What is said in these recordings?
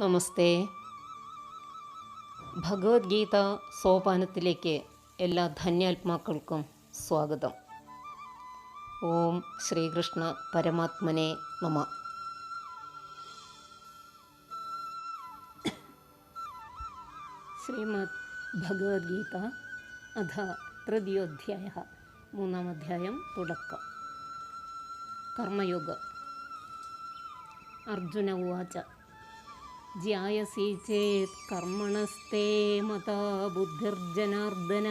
നമസ്തേ. ഭഗവത്ഗീത സോപാനത്തിലേക്ക് എല്ലാ ധന്യാത്മാക്കൾക്കും സ്വാഗതം. ഓം ശ്രീകൃഷ്ണ പരമാത്മനെ നമഃ. ശ്രീമദ് ഭഗവത്ഗീത അഥ തൃതീയോധ്യായഃ. മൂന്നാം അധ്യായം തുടക്കം. കർമ്മയോഗം. അർജുന ഉവാച ജ്യായസി ചേത് കർമ്മണസ്തേ മതാ ബുദ്ധിർജനാർദ്ദന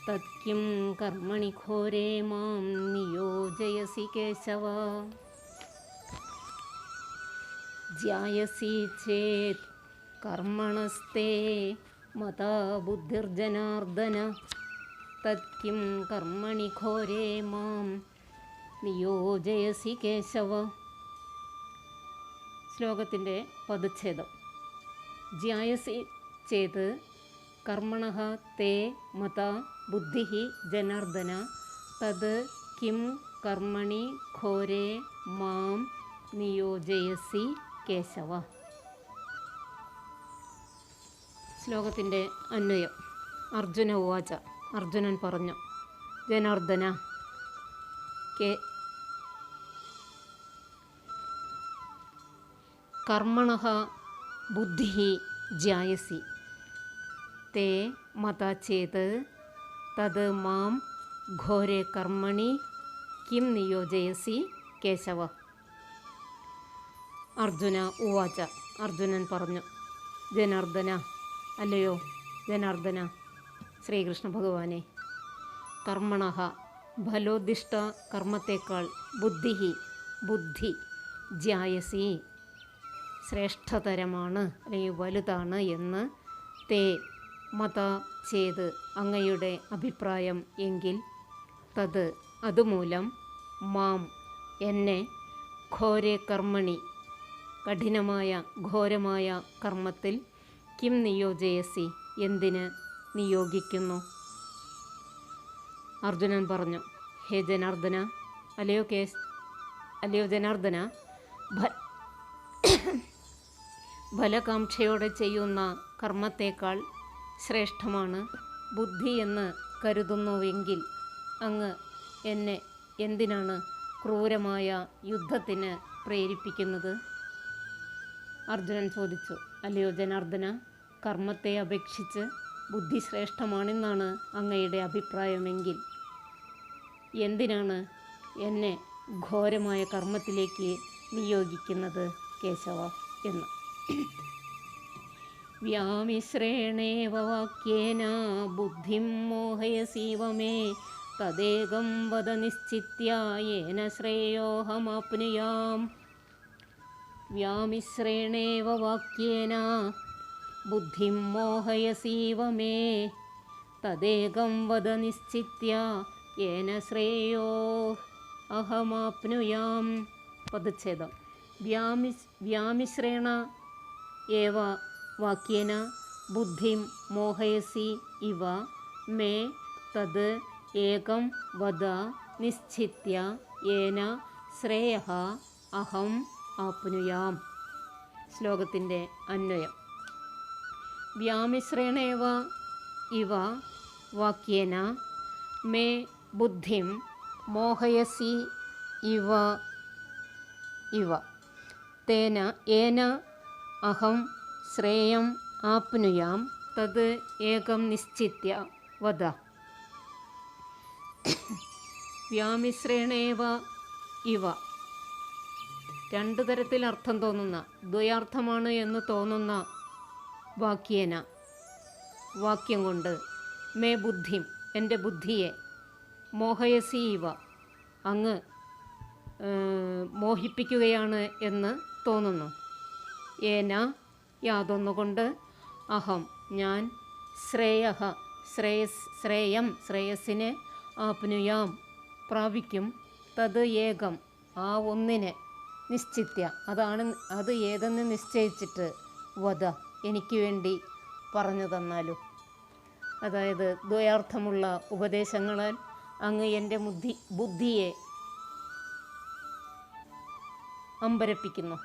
തത്കിം കർമ്മണി ഘോരേ മാം നിയോജയസി കേശവ. ജ്യായസി ചേത് കർമ്മണസ്തേ മതാ ബുദ്ധിർജനാർദ്ദന തത്കിം കർമ്മണി ഘോരേ മാം നിയോജയസി കേശവ. ശ്ലോകത്തിൻ്റെ പദച്ഛേദം. ജ്യായസി ചേത് കർമ്മണഃ തേ മത ബുദ്ധിഃ ജനാർദ്ദന തത് കിം കർമ്മണി ഘോരേ മാം നിയോജയസി കേശവ. ശ്ലോകത്തിൻ്റെ അന്വയം. അർജുന ഉവാച. അർജുനൻ പറഞ്ഞു, ജനാർദ്ദന, കർമ്മണഃ ബുദ്ധിഃ ജ്യായസി തേ മത ചേത് തത് മാം ഘോരേ കർമ്മണി കിം നിയോജയസി കേശവ. അർജുന ഉവാച. അർജുനൻ പറഞ്ഞു, ജനാർദ്ദന, അല്ലയോ ജനാർദ്ദന, ശ്രീകൃഷ്ണ ഭഗവാനെ, കർമ്മണഃ ഫലോദ്ദിഷ്ട കർമ്മത്തേക്കാൾ ബുദ്ധി ജ്യായസി ശ്രേഷ്ഠതരമാണ് അല്ലെങ്കിൽ വലുതാണ് എന്ന് തേ മത ചേത് അങ്ങയുടെ അഭിപ്രായം എങ്കിൽ തത് അതുമൂലം മാം എന്നെ ഘോരേ കർമ്മണി കഠിനമായ ഘോരമായ കർമ്മത്തിൽ കിം നിയോജയസി എന്തിന് നിയോഗിക്കുന്നു. അർജുനൻ പറഞ്ഞു, ഹേ ജനാർദ്ദന, അല്ലയോ ജനാർദ്ദന, ഫലകാംക്ഷയോടെ ചെയ്യുന്ന കർമ്മത്തേക്കാൾ ശ്രേഷ്ഠമാണ് ബുദ്ധി എന്ന് കരുതുന്നുവെങ്കിൽ അങ്ങ് എന്നെ എന്തിനാണ് ക്രൂരമായ യുദ്ധത്തിന് പ്രേരിപ്പിക്കുന്നത്. അർജുനൻ ചോദിച്ചു, അല്ലയോ ജനാർദ്ദന, കർമ്മത്തെ അപേക്ഷിച്ച് ബുദ്ധി ശ്രേഷ്ഠമാണെന്നാണ് അങ്ങയുടെ അഭിപ്രായമെങ്കിൽ എന്തിനാണ് എന്നെ ഘോരമായ കർമ്മത്തിലേക്ക് നിയോഗിക്കുന്നത് കേശവ എന്ന്. വ്യാമിശ്രേണേവ വാക്യേന ബുദ്ധിം മോഹയസീവ മേ തദേകം വദ നിശ്ചിത്യ യേന ശ്രേയോഹമാപ്നുയാം. വ്യാമിശ്രേണേവ വാക്യേന ബുദ്ധിം മോഹയസീവ മേ തദേകം വദ നിശ്ചിത്യ യേന ശ്രേയോ അഹമാപ്നുയാം. പദച്ഛേദം. വ്യാമിശ്രേണ ഏവ വാക്യേന ബുദ്ധിം മോഹയസി ഇവ മേ തത് ഏകം വദ നിശ്ചിത്യ യേന ശ്രേയഃ അഹം ആപ്നുയാം. ശ്ലോകത്തിൻ്റെ അന്വയം. വ്യാമിശ്രേണേവ ഇവ വാക്യേന മേ ബുദ്ധിം മോഹയസി ഇവ തേന ഏന അഹം ശ്രേയം ആപ്നുയാം തത് ഏകം നിശ്ചിത്യ വദ. വ്യാമിശ്രേണേവ ഇവ രണ്ടു തരത്തിൽ അർത്ഥം തോന്നുന്ന, ദ്വയാർത്ഥമാണ് എന്ന് തോന്നുന്ന വാക്യം കൊണ്ട് മേ ബുദ്ധിം എൻ്റെ ബുദ്ധിയെ മോഹയസി ഇവ അങ്ങ് മോഹിപ്പിക്കുകയാണ് എന്ന് തോന്നുന്നു. ഏന യാതൊന്നുകൊണ്ട് അഹം ഞാൻ ശ്രേയസ്സിനെ ആപ്നുയാം പ്രാപിക്കും തത് ഏകം ആ ഒന്നിനെ നിശ്ചിത്യ അത് ഏതെന്ന് നിശ്ചയിച്ചിട്ട് വധ എനിക്ക് വേണ്ടി പറഞ്ഞു തന്നാലും. അതായത് ദ്വയാർത്ഥമുള്ള ഉപദേശങ്ങളാൽ അങ്ങ് എൻ്റെ ബുദ്ധിയെ അമ്പരപ്പിക്കുന്നു.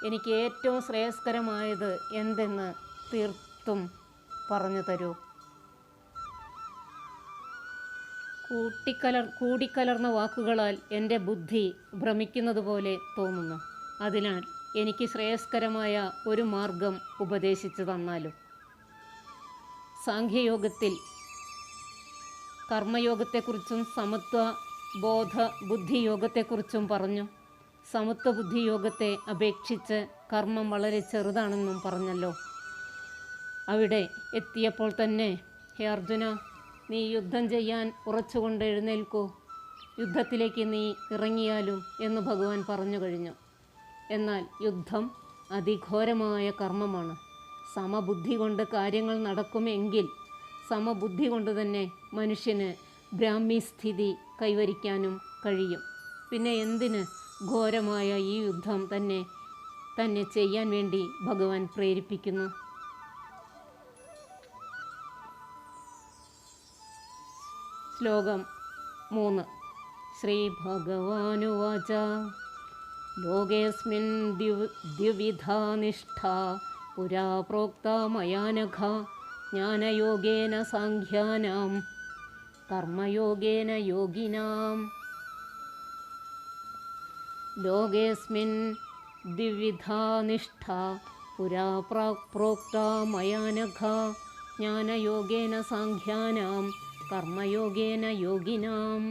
എനിക്ക് ഏറ്റവും ശ്രേയസ്കരമായത് എന്തെന്ന് തീർത്തും പറഞ്ഞു തരൂ. കൂടിക്കലർന്ന വാക്കുകളാൽ എൻ്റെ ബുദ്ധി ഭ്രമിക്കുന്നത് പോലെ തോന്നുന്നു. അതിനാൽ എനിക്ക് ശ്രേയസ്കരമായ ഒരു മാർഗം ഉപദേശിച്ചു തന്നാലും. സാഖ്യയോഗത്തിൽ കർമ്മയോഗത്തെക്കുറിച്ചും സമത്വ ബോധ ബുദ്ധിയോഗത്തെക്കുറിച്ചും പറഞ്ഞു. സമത്വ ബുദ്ധിയോഗത്തെ അപേക്ഷിച്ച് കർമ്മം വളരെ ചെറുതാണെന്നും പറഞ്ഞല്ലോ. അവിടെ എത്തിയപ്പോൾ തന്നെ, ഹേ അർജുന, നീ യുദ്ധം ചെയ്യാൻ ഉറച്ചുകൊണ്ട് എഴുന്നേൽക്കൂ, യുദ്ധത്തിലേക്ക് നീ ഇറങ്ങിയാലും എന്ന് ഭഗവാൻ പറഞ്ഞു കഴിഞ്ഞു. എന്നാൽ യുദ്ധം അതിഘോരമായ കർമ്മമാണ്. സമബുദ്ധി കൊണ്ട് കാര്യങ്ങൾ നടക്കുമെങ്കിൽ സമബുദ്ധി കൊണ്ട് തന്നെ മനുഷ്യന് ബ്രാഹ്മി സ്ഥിതി കൈവരിക്കാനും കഴിയും. പിന്നെ എന്തിന് ഘോരമായ ഈ യുദ്ധം തന്നെ ചെയ്യാൻ വേണ്ടി ഭഗവാൻ പ്രേരിപ്പിക്കുന്നു? ശ്ലോകം 3. ശ്രീ ഭഗവാനുവാച ലോകേസ്മിൻ ദ്വിവിധാ നിഷ്ഠാ പുരാ പ്രോക്ത മയാ നഘ ജ്ഞാനയോഗേന സാഖ്യാനാം കർമ്മയോഗേന യോഗിനാം. ലോകേസ്മിൻ ദ്വിവിധാ നിഷ്ഠാ പുരാ പ്രോക്ത മയാ നഘ ജ്ഞാനയോഗേന സാഖ്യാനാം കർമ്മയോഗേന യോഗിനാം.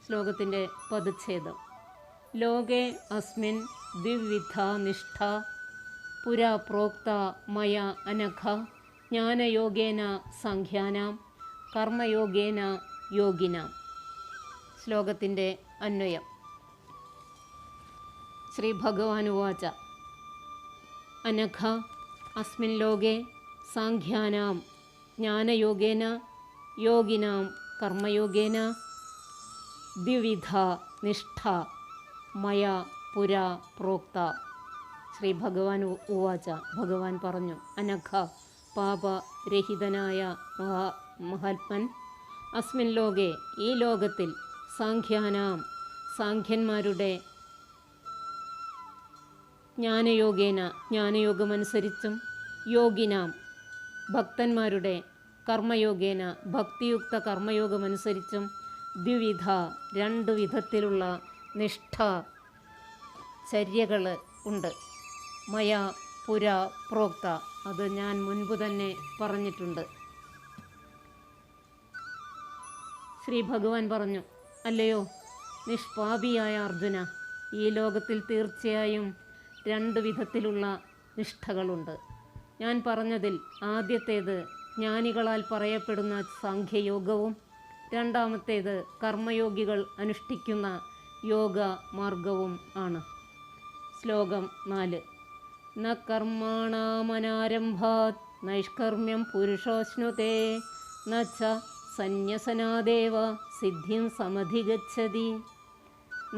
ശ്ലോകത്തിൻ്റെ പദച്ഛേദം. ലോകേ അസ്മിൻ ദ്വിവിധാ നിഷ്ഠ പുരാ പ്രോക്ത മയ അനഘ ജ്ഞാനയോഗേന സാഖ്യാനാം കർമ്മയോഗേന യോഗിനാം. ശ്ലോകത്തിൻ്റെ അന്വയം. ശ്രീ ഭഗവാനുവാച അനഘ അസ്മിൻ ലോകേ സാഖ്യാനാം ജ്ഞാനയോഗേന യോഗിനാം കർമ്മയോഗേന ദ്വിവിധ നിഷ്ഠ മയാ പുരാ പ്രോക്ത. ശ്രീ ഭഗവാൻ ഉവാച, ഭഗവാൻ പറഞ്ഞു, അനഘ പാപരഹിതനായ മഹാത്മൻ, അസ്മിൻ ലോകെ ഈ ലോകത്തിൽ, സാഖ്യാനാം സാഖ്യന്മാരുടെ ജ്ഞാനയോഗേന ജ്ഞാനയോഗമനുസരിച്ചും യോഗിനാം ഭക്തന്മാരുടെ കർമ്മയോഗേന ഭക്തിയുക്ത കർമ്മയോഗമനുസരിച്ചും ദ്വിവിധ രണ്ട് വിധത്തിലുള്ള നിഷ്ഠ ചര്യകൾ ഉണ്ട്. മയാ പുരാ പ്രോക്ത, അത് ഞാൻ മുൻപ് തന്നെ പറഞ്ഞിട്ടുണ്ട്. ശ്രീ ഭഗവാൻ പറഞ്ഞു, അല്ലയോ നിഷ്പാപിയായ അർജുന, ഈ ലോകത്തിൽ തീർച്ചയായും രണ്ട് വിധത്തിലുള്ള നിഷ്ഠകളുണ്ട്. ഞാൻ പറഞ്ഞതിൽ ആദ്യത്തേത് ജ്ഞാനികളാൽ പറയപ്പെടുന്ന സാഖ്യയോഗവും രണ്ടാമത്തേത് കർമ്മയോഗികൾ അനുഷ്ഠിക്കുന്ന യോഗ മാർഗവും ആണ്. ശ്ലോകം 4. ന കർമ്മണാമനാരംഭാത് നൈഷ്കർമ്മ്യം പുരുഷോശ്നുതേ ന ച സന്യസനാദേവ സിദ്ധിം സമധിഗച്ഛതി.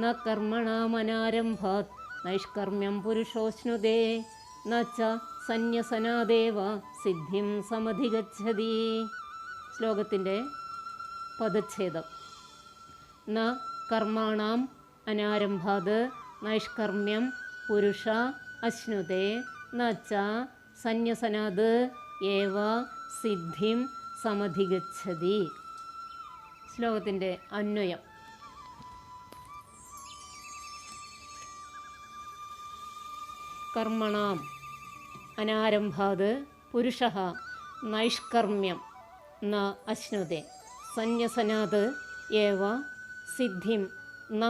ന കർമ്മണാമനാരംഭാത് നൈഷ്കർമ്മ്യം പുരുഷോശ്നുതേ ന ച സന്യസനാദേവ സിദ്ധിം സമധിഗച്ഛതി. ശ്ലോകത്തിൻ്റെ പദച്ഛേദം. ന കർമ്മണാം അനാരംഭാത് നൈഷ്കർമ്മ്യം പുരുഷ അശ്നുതേ ന ച സന്യസനാത് ഏവ സിദ്ധിം സമധിഗച്ഛതി. ശ്ലോകത്തിൻ്റെ അന്വയം. കർമ്മണാം അനാരംഭാത് പുരുഷഃ നൈഷ്കർമ്മ്യം ന അശ്നുതേ സന്യസനാത് ഏവ സിദ്ധിം ന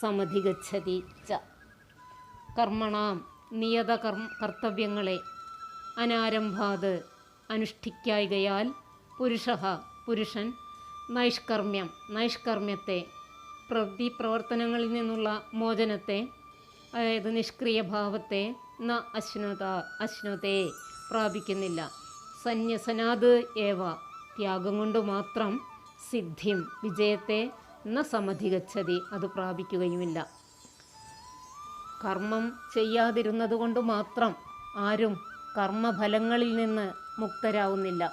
സമധിഗച്ഛതി ച. കർമ്മണാം നിയത കർത്തവ്യങ്ങളെ അനാരംഭാത് അനുഷ്ഠിക്കായികയാൽ പുരുഷൻ നൈഷ്കർമ്മ്യം നൈഷ്കർമ്മ്യത്തെ പ്രവർത്തനങ്ങളിൽ നിന്നുള്ള മോചനത്തെ, അതായത് നിഷ്ക്രിയ ഭാവത്തെ ന അശ്നുതേ പ്രാപിക്കുന്നില്ല. സന്യസനാത് ഏവ ത്യാഗം കൊണ്ട് മാത്രം സിദ്ധിം വിജയത്തെ ന സമധിഗച്ഛതി അത് പ്രാപിക്കുകയുമില്ല. കർമ്മം ചെയ്യാതിരുന്നത് കൊണ്ട് മാത്രം ആരും കർമ്മഫലങ്ങളിൽ നിന്ന് മുക്തരാവുന്നില്ല.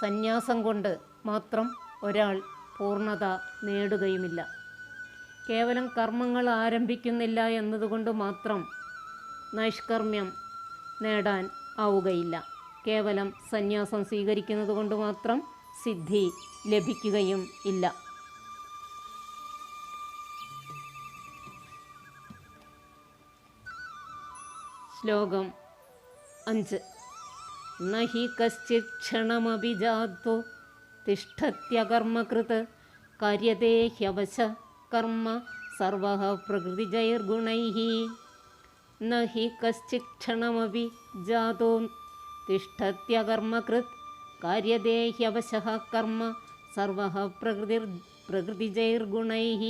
സന്യാസം കൊണ്ട് മാത്രം ഒരാൾ പൂർണ്ണത നേടുകയുമില്ല. കേവലം കർമ്മങ്ങൾ ആരംഭിക്കുന്നില്ല എന്നതുകൊണ്ട് മാത്രം നൈഷ്കർമ്മ്യം നേടാൻ ആവുകയില്ല. കേവലം സന്യാസം സ്വീകരിക്കുന്നത് കൊണ്ട് മാത്രം സിദ്ധി ലഭിക്കുകയും ഇല്ല. ശ്ലോകം 5. നഹി കശ്ചിത് ക്ഷണമപി ജാതോ തിഷ്ഠത്യകർമ്മകൃത് കാര്യതേ ഹ്യവശ കർമ്മ സർവഃ പ്രകൃതിജൈർഗുണൈഃ. നഹി കശ്ചിത് ക്ഷണമപി ജാതോ തിഷ്ഠത്യകർമ്മകൃത് കാര്യതേ ഹ്യവശഃ കർമ്മ സർവഃ പ്രകൃതിജൈർഗുണൈഃ.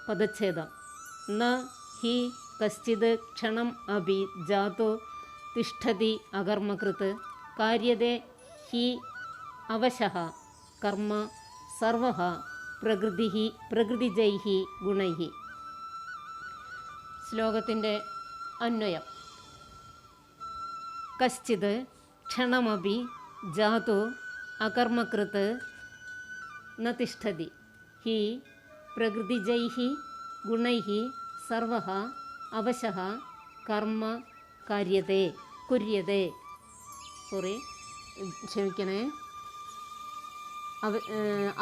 പദച്ഛേദം. ന ഹി കശ്ചിത് ക്ഷണം അപി ജാതോ തിഷ്ഠതി അകർമ്മകൃത് കാര്യതേ ഹി അവശഃ കർമ്മ സർവഃ പ്രകൃതിജൈഃ ഗുണൈഃ. ശ്ലോകത്തിൻ്റെ അന്വയം. കശ്ചിത് ക്ഷണമപി ജാതോ അകർമ്മകൃത് ന തിഷ്ഠതി ഹി പ്രകൃതിജൈഃ ഗുണൈഃ സർവഃ അവശഃ കർമ്മ കുര്യതേ. ക്ഷമിക്കണേ.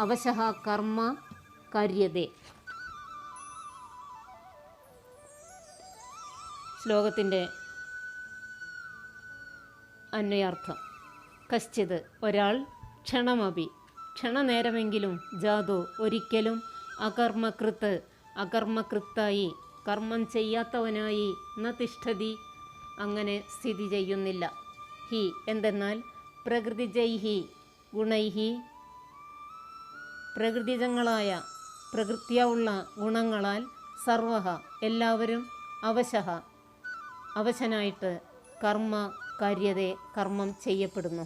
അവശഃ കർമ്മ കാര്യതേ. ശ്ലോകത്തിൻ്റെ അന്വയാർത്ഥം. കശ്ചിത് ഒരാൾ, ക്ഷണമപി ക്ഷണനേരമെങ്കിലും, ജാതോ ഒരിക്കലും, അകർമ്മകൃത്ത് അകർമ്മകൃത്തായി കർമ്മം ചെയ്യാത്തവനായി, ന തിഷ്ഠതി അങ്ങനെ സ്ഥിതി ചെയ്യുന്നില്ല. ഹി എന്തെന്നാൽ പ്രകൃതിജൈഹി ഗുണൈഹി പ്രകൃതിജങ്ങളായ പ്രകൃത്യാവുള്ള ഗുണങ്ങളാൽ, സർവഃ എല്ലാവരും, അവശഃ അവശനായിട്ട്, കർമ്മ കാര്യതേ കർമ്മം ചെയ്യപ്പെടുന്നു.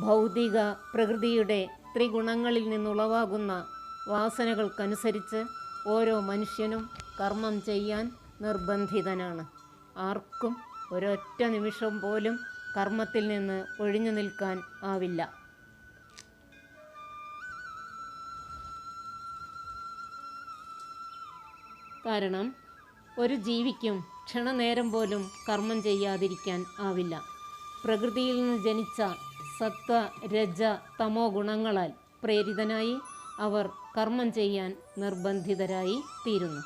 ഭൗതിക പ്രകൃതിയുടെ ത്രിഗുണങ്ങളിൽ നിന്നുളവാകുന്ന വാസനകൾക്കനുസരിച്ച് ഓരോ മനുഷ്യനും കർമ്മം ചെയ്യാൻ നിർബന്ധിതനാണ്. ആർക്കും ഒരൊറ്റ നിമിഷം പോലും കർമ്മത്തിൽ നിന്ന് ഒഴിഞ്ഞു നിൽക്കാൻ ആവില്ല. കാരണം ഒരു ജീവിക്കും ക്ഷണനേരം പോലും കർമ്മം ചെയ്യാതിരിക്കാൻ ആവില്ല. പ്രകൃതിയിൽ നിന്ന് ജനിച്ച സത്വ രജ തമോ ഗുണങ്ങളാൽ പ്രേരിതനായി അവർ കർമ്മം ചെയ്യാൻ നിർബന്ധിതരായി തീരുന്നു.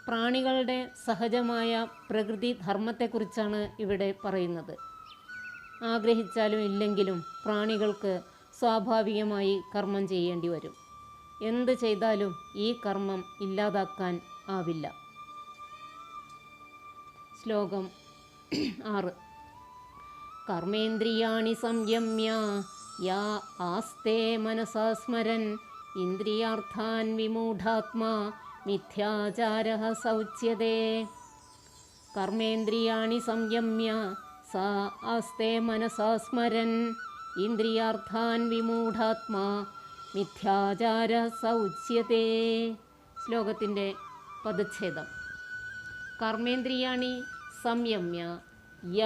പ്രാണികളുടെ സഹജമായ പ്രകൃതി ധർമ്മത്തെക്കുറിച്ചാണ് ഇവിടെ പറയുന്നത്. ആഗ്രഹിച്ചാലും ഇല്ലെങ്കിലും പ്രാണികൾക്ക് സ്വാഭാവികമായി കർമ്മം ചെയ്യേണ്ടി വരും. എന്ത് ചെയ്താലും ഈ കർമ്മം ഇല്ലാതാക്കാൻ ആവില്ല. ശ്ലോകം 6. കർമ്മേന്ദ്രിയാണി സംയമ്യ യാ ആസ്തേ മനസാ സ്മരൻ ഇന്ദ്രിയാർത്ഥാൻ വിമൂഢാത്മാ മിഥ്യാചാരഃ സൗച്യതേ. കർമ്മേന്ദ്രിയാണി സംയമ്യ സാ ആസ്തേ മനസാ സ്മരൻ ഇന്ദ്രിയാർത്ഥാൻ വിമൂഢാത്മാ മിഥ്യാചാരഃ സൗച്യതേ. ശ്ലോകത്തിൻ്റെ പദച്ഛേദം. കർമ്മേന്ദ്രിയാണി സംയമ്യ യ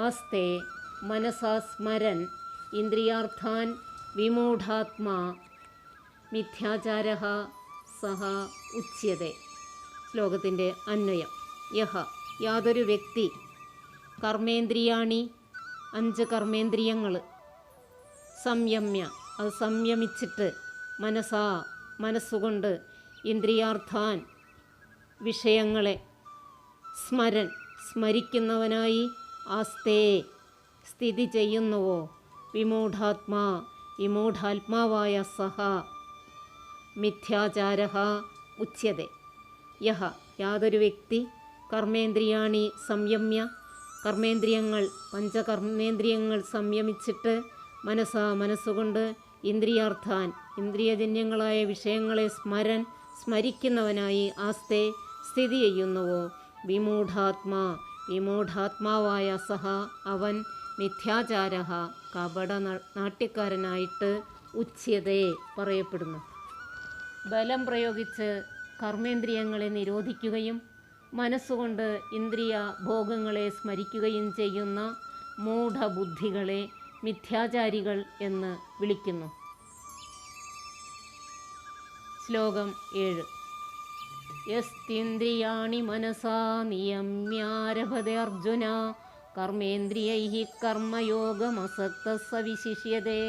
ആസ്തേ മനസാ സ്മരൻ ഇന്ദ്രിയാർത്ഥാൻ വിമൂഢാത്മാ മിഥ്യാചാരഃ സഹ ഉച്യതേ. ശ്ലോകത്തിൻ്റെ അന്വയം. യഹ യാതൊരു വ്യക്തി, കർമ്മേന്ദ്രിയാണി 5 കർമ്മേന്ദ്രിയങ്ങൾ, സംയമ്യ അത് സംയമിച്ചിട്ട്, മനസാ മനസ്സുകൊണ്ട്, ഇന്ദ്രിയാർത്ഥാൻ വിഷയങ്ങളെ, സ്മരൻ സ്മരിക്കുന്നവനായി, ആസ്തേ സ്ഥിതി ചെയ്യുന്നുവോ, വിമൂഢാത്മാ വിമൂഢാത്മാവായ സഹ മിഥ്യാചാരഃ ഉച്യതേ. യഹ യാതൊരു വ്യക്തി, കർമ്മേന്ദ്രിയാണി സംയമ്യ കർമ്മേന്ദ്രിയങ്ങൾ 5 കർമ്മേന്ദ്രിയങ്ങൾ സംയമിച്ചിട്ട്, മനസാ മനസ്സുകൊണ്ട്, ഇന്ദ്രിയാർത്ഥാൻ ഇന്ദ്രിയജന്യങ്ങളായ വിഷയങ്ങളെ, സ്മരൻ സ്മരിക്കുന്നവനായി, ആസ്തേ സ്ഥിതി ചെയ്യുന്നുവോ, വിമൂഢാത്മാ വിമൂഢാത്മാവായ സഹ അവൻ, മിഥ്യാചാരഃ കപട നാട്യക്കാരനായിട്ട്, ഉച്യതേ പറയപ്പെടുന്നു. ബലം പ്രയോഗിച്ച് കർമ്മേന്ദ്രിയങ്ങളെ നിരോധിക്കുകയും മനസ്സുകൊണ്ട് ഇന്ദ്രിയ ഭോഗങ്ങളെ സ്മരിക്കുകയും ചെയ്യുന്ന മൂഢബുദ്ധികളെ മിഥ്യാചാരികൾ എന്ന് വിളിക്കുന്നു. ശ്ലോകം 7. യസ്തിന്ദ്രിയാണി മനസാ നിയമ്യാരഭതേ അർജുന കർമ്മേന്ദ്രിയൈഃ കർമ്മയോഗമസക്തഃ സ വിശിഷ്യതേ.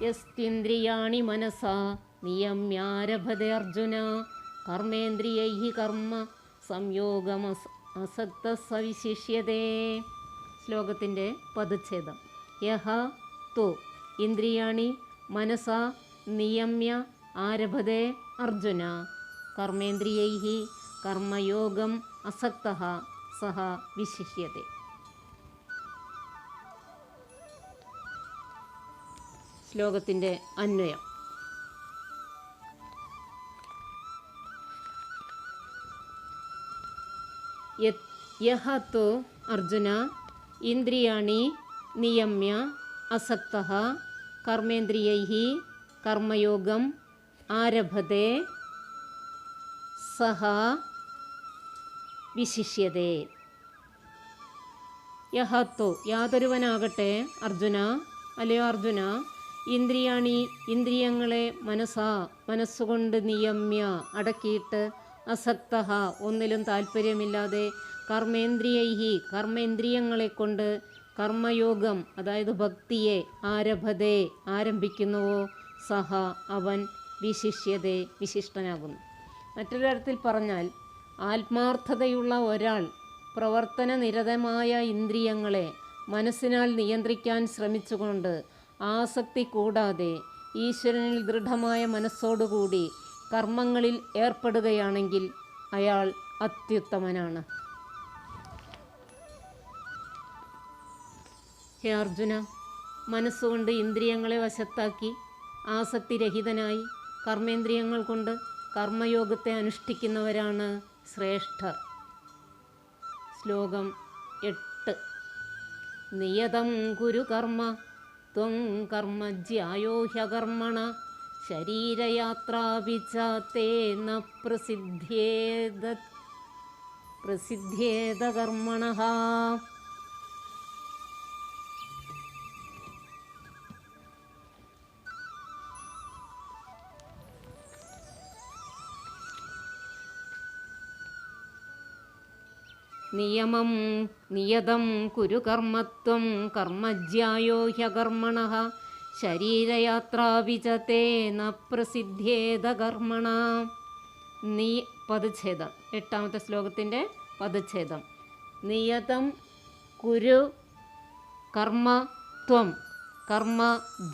യസ്തിന്ദ്രിയാണി മനസാ നിയമ്യാരഭതേ അർജുന കർമ്മേന്ദ്രിയൈഃ കർമ്മ സംയോഗമസക്തഃ സ വിശിഷ്യതേ. ശ്ലോകത്തിൻ്റെ പദച്ഛേദം. യഹ തു ഇന്ദ്രിയാണി മനസാ നിയമ്യ ആരഭതേ അർജുന കർമ്മേന്ദ്രിയൈഃ കർമ്മയോഗം അസക്തഃ സഹ വിശിഷ്യതേ. ശ്ലോകത്തിൻ്റെ അന്വയം. യഹ തു അർജുന ഇന്ദ്രിയാണി നിയമ്യ അസക്തഃ കർമ്മേന്ദ്രിയൈഃ കർമ്മയോഗം ആരഭതേ സഹ വിശിഷ്യതേ. യഹ തു യാതൊരുവനാകട്ടെ അർജുന, അല്ലയോ അർജുന, ഇന്ദ്രിയാണി ഇന്ദ്രിയങ്ങളെ മനസ്സുകൊണ്ട് നിയമ്യ അടക്കിയിട്ട് അസക്തഃ ഒന്നിലും താല്പര്യമില്ലാതെ കർമ്മേന്ദ്രിയൈഃ കർമ്മേന്ദ്രിയങ്ങളെ കൊണ്ട് കർമ്മയോഗം അതായത് ഭക്തിയെ ആരഭതേ ആരംഭിക്കുന്നുവോ സഹ അവൻ വിശിഷ്യതേ വിശിഷ്ടനാകുന്നു. മറ്റൊരു തരത്തിൽ പറഞ്ഞാൽ ആത്മാർത്ഥതയുള്ള ഒരാൾ പ്രവർത്തന നിരതമായ ഇന്ദ്രിയങ്ങളെ മനസ്സിനാൽ നിയന്ത്രിക്കാൻ ശ്രമിച്ചുകൊണ്ട് ആസക്തി കൂടാതെ ഈശ്വരനിൽ ദൃഢമായ മനസ്സോടുകൂടി കർമ്മങ്ങളിൽ ഏർപ്പെടുകയാണെങ്കിൽ അയാൾ അത്യുത്തമനാണ്. ഹേ അർജുന, മനസ്സുകൊണ്ട് ഇന്ദ്രിയങ്ങളെ വശത്താക്കി ആസക്തിരഹിതനായി കർമ്മേന്ദ്രിയങ്ങൾ കൊണ്ട് കർമ്മയോഗത്തെ അനുഷ്ഠിക്കുന്നവരാണ് ശ്രേഷ്ഠർ. ശ്ലോകം 8. നിയതം കുരു കർമ്മ ത്വം കർമ്മജ്യായോ ഹ്യകർമ്മണ ശരീരയാത്രാപി ച തേ ന പ്രസിദ്ധ്യേത കർമ്മണഃ. നിയതം കുരു കർമ്മത്വം കർമ്മജ്യായോ ഹ്യകർമ്മണഃ ശരീരയാത്രാപി ച തേ ന പ്രസിദ്ധ്യേത കർമ്മണ. പദച്ഛേദം. 8ാമത്തെ ശ്ലോകത്തിൻ്റെ പദച്ഛേദം. നിയതം കുരു കർമ്മ ത്വം കർമ്മ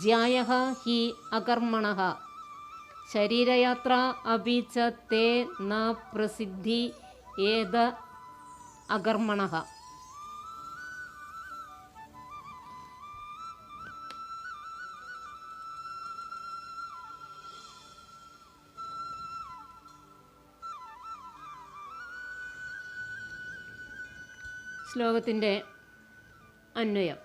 ജ്യായഃ ഹി അകർമ്മണഃ ശരീരയാത്ര അപി ച തേ ന പ്രസിദ്ധി ഏത അകർമ്മണഃ. ശ്ലോകത്തിൻ്റെ അന്വയം.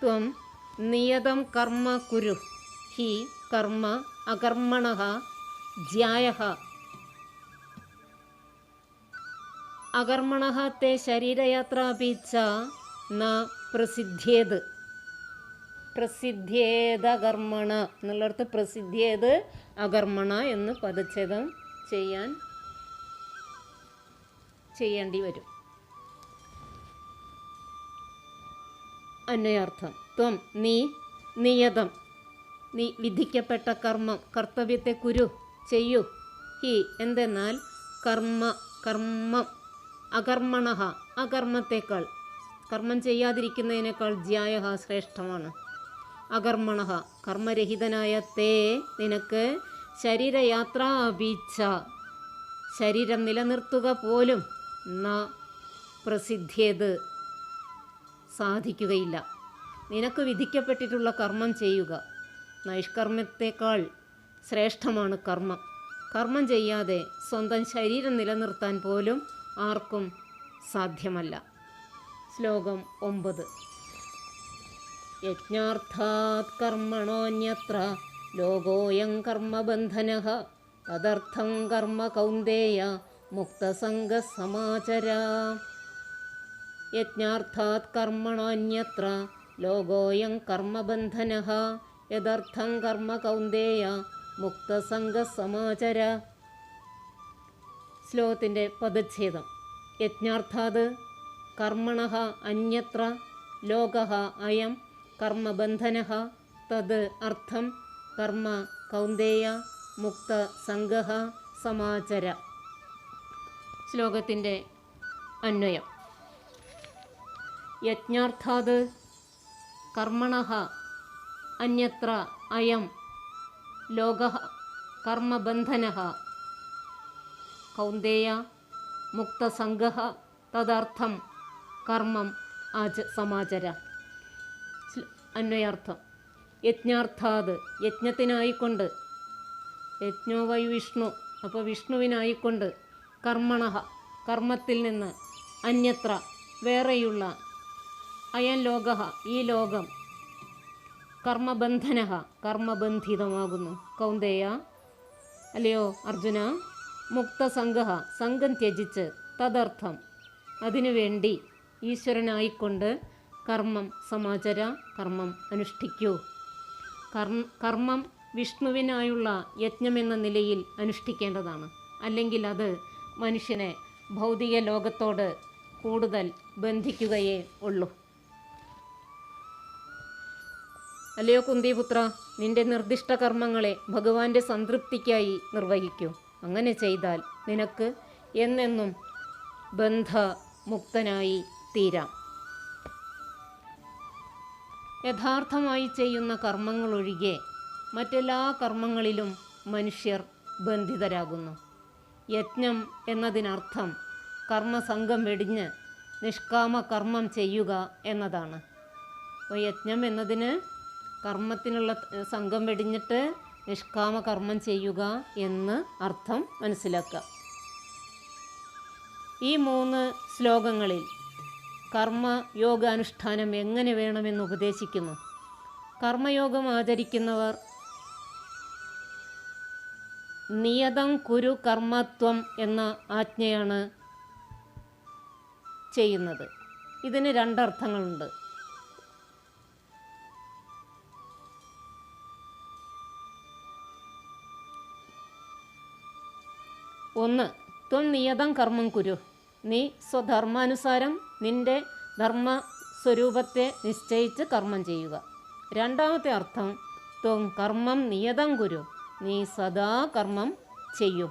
ത്വം നിയതം കർമ്മ കുരു ഹി കർമ്മ അകർമ്മണഃ ജ്യായഃ അകർമ്മണഃ തേ ശരീരയാത്രാപി ച ന പ്രസിദ്ധ്യേത്. പ്രസിദ്ധ്യേത കർമ്മണ എന്നുള്ളിടത്ത് പ്രസിദ്ധ്യേത് അകർമ്മണ എന്ന് പദച്ഛേദം ചെയ്യേണ്ടി വരും. അന്വയാർത്ഥം. ത്വം നീ നിയതം നീ വിധിക്കപ്പെട്ട കർത്തവ്യത്തെ കുരു ചെയ്യൂ. ഹി എന്തെന്നാൽ കർമ്മം അകർമ്മണഃ അകർമ്മത്തേക്കാൾ കർമ്മം ചെയ്യാതിരിക്കുന്നതിനേക്കാൾ ജ്യായഃ ശ്രേഷ്ഠമാണ്. അകർമ്മണഃ കർമ്മരഹിതനായ തേ നിനക്ക് ശരീരയാത്രാ അപീച്ഛ ശരീരം നിലനിർത്തുക പോലും ന പ്രസിദ്ധ്യേത് സാധിക്കുകയില്ല. നിനക്ക് വിധിക്കപ്പെട്ടിട്ടുള്ള കർമ്മം ചെയ്യുക. നൈഷ്കർമ്മത്തേക്കാൾ ശ്രേഷ്ഠമാണ് കർമ്മം. കർമ്മം ചെയ്യാതെ സ്വന്തം ശരീരം നിലനിർത്താൻ പോലും ആർക്കും സാധ്യമല്ല. ശ്ലോകം 9. യജ്ഞാർത്ഥാത് കർമ്മണോന്യത്ര ലോകോയം കർമ്മബന്ധനഃ തദർത്ഥം കർമ്മ കൗന്ദേയ മുക്തസംഗ സമാചര. യജ്ഞാർത്ഥാത് കർമ്മണോന്യത്ര ലോകോയം കർമ്മബന്ധനഃ യദർത്ഥം കർമ്മ കൗന്ദേയ മുക്തസംഗസമാചര. ശ്ലോകത്തിൻ്റെ പദച്ഛേദം: യജ്ഞാർത്ഥാത് കർമ്മണഃ അന്യത്ര ലോകഃ അയം കർമ്മബന്ധനഃ തത് അർത്ഥം കർമ്മ കൗന്ദേയ മുക്തസംഗഃ സമാചര. ശ്ലോകത്തിൻ്റെ അന്വയം: യജ്ഞാർത്ഥാത് കർമ്മണഃ അന്യത്ര അയം ലോകഃ കർമ്മബന്ധനഃ കൗന്ദേയ മുക്തസംഗഃ തദർത്ഥം കർമ്മം സമാചര. അന്വയാർത്ഥം: യജ്ഞാർത്ഥാത് യജ്ഞത്തിനായിക്കൊണ്ട്, യജ്ഞോ വൈ വിഷ്ണു, അപ്പോൾ വിഷ്ണുവിനായിക്കൊണ്ട്, കർമ്മണഃ കർമ്മത്തിൽ നിന്ന്, അന്യത്ര വേറെയുള്ള, അയൻ ലോകഃ ഈ ലോകം, കർമ്മബന്ധനഃ കർമ്മബന്ധിതമാകുന്നു, കൗന്ദേയ അല്ലയോ അർജുന, മുക്തസംഗഃ സംഘം ത്യജിച്ച്, തദർത്ഥം അതിനുവേണ്ടി, ഈശ്വരനായിക്കൊണ്ട്, കർമ്മം സമാചര കർമ്മം അനുഷ്ഠിക്കൂ. കർമ്മം വിഷ്ണുവിനായുള്ള യജ്ഞമെന്ന നിലയിൽ അനുഷ്ഠിക്കേണ്ടതാണ്. അല്ലെങ്കിൽ അത് മനുഷ്യനെ ഭൗതിക ലോകത്തോട് കൂടുതൽ ബന്ധിക്കുകയേ ഉള്ളൂ. അല്ലയോ കുന്തിപുത്ര, നിന്റെ നിർദ്ദിഷ്ട കർമ്മങ്ങളെ ഭഗവാന്റെ സംതൃപ്തിക്കായി നിർവഹിക്കൂ. അങ്ങനെ ചെയ്താൽ നിനക്ക് എന്നെന്നും ബന്ധമുക്തനായി തീരാം. യഥാർത്ഥമായി ചെയ്യുന്ന കർമ്മങ്ങളൊഴികെ മറ്റെല്ലാ കർമ്മങ്ങളിലും മനുഷ്യർ ബന്ധിതരാകുന്നു. യജ്ഞം എന്നതിനർത്ഥം കർമ്മസംഘം വെടിഞ്ഞ് നിഷ്കാമ കർമ്മം ചെയ്യുക എന്നതാണ്. അപ്പോൾ യജ്ഞം എന്നതിന് കർമ്മത്തിനുള്ള സംഘം വെടിഞ്ഞിട്ട് നിഷ്കാമ കർമ്മം ചെയ്യുക എന്ന് അർത്ഥം മനസ്സിലാക്കുക. ഈ 3 ശ്ലോകങ്ങളിൽ കർമ്മയോഗാനുഷ്ഠാനം എങ്ങനെ വേണമെന്ന് ഉപദേശിക്കുന്നു. കർമ്മയോഗം ആചരിക്കുന്നവർ നിയതം കുരു കർമ്മത്വം എന്ന ആജ്ഞയാണ് ചെയ്യുന്നത്. ഇതിന് 2 അർത്ഥങ്ങളുണ്ട്. ഒന്ന്, ത്വം നിയതം കർമ്മം കുരു, നീ സ്വധർമാനുസാരം നിന്റെ ധർമ്മസ്വരൂപത്തെ നിശ്ചയിച്ച് കർമ്മം ചെയ്യുക. 2ാമത്തെ അർത്ഥം, ത്വം കർമ്മം നിയതം കുരു, നീ സദാ കർമ്മം ചെയ്യൂ.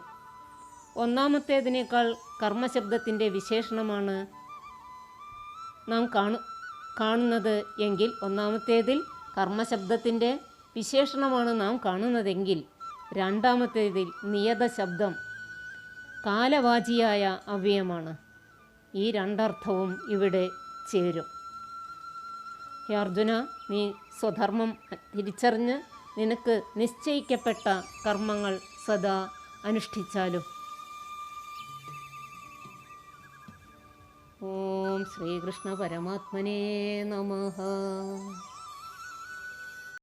1ാമത്തേതിനേക്കാൾ കർമ്മശബ്ദത്തിൻ്റെ വിശേഷണമാണ് നാം കാണുന്നത് എങ്കിൽ, 1ാമത്തേതിൽ കർമ്മശബ്ദത്തിൻ്റെ വിശേഷണമാണ് നാം കാണുന്നതെങ്കിൽ, 2ാമത്തേതിൽ നിയത ശബ്ദം കാലവാചിയായ അവ്യയമാണ്. ഈ 2 അർത്ഥവും ഇവിടെ ചേരും. ഹേ അർജുന, നീ സ്വധർമ്മം തിരിച്ചറിഞ്ഞ് നിനക്ക് നിശ്ചയിക്കപ്പെട്ട കർമ്മങ്ങൾ സദാ അനുഷ്ഠിച്ചാലും. ഓം ശ്രീകൃഷ്ണ പരമാത്മനേ നമഃ.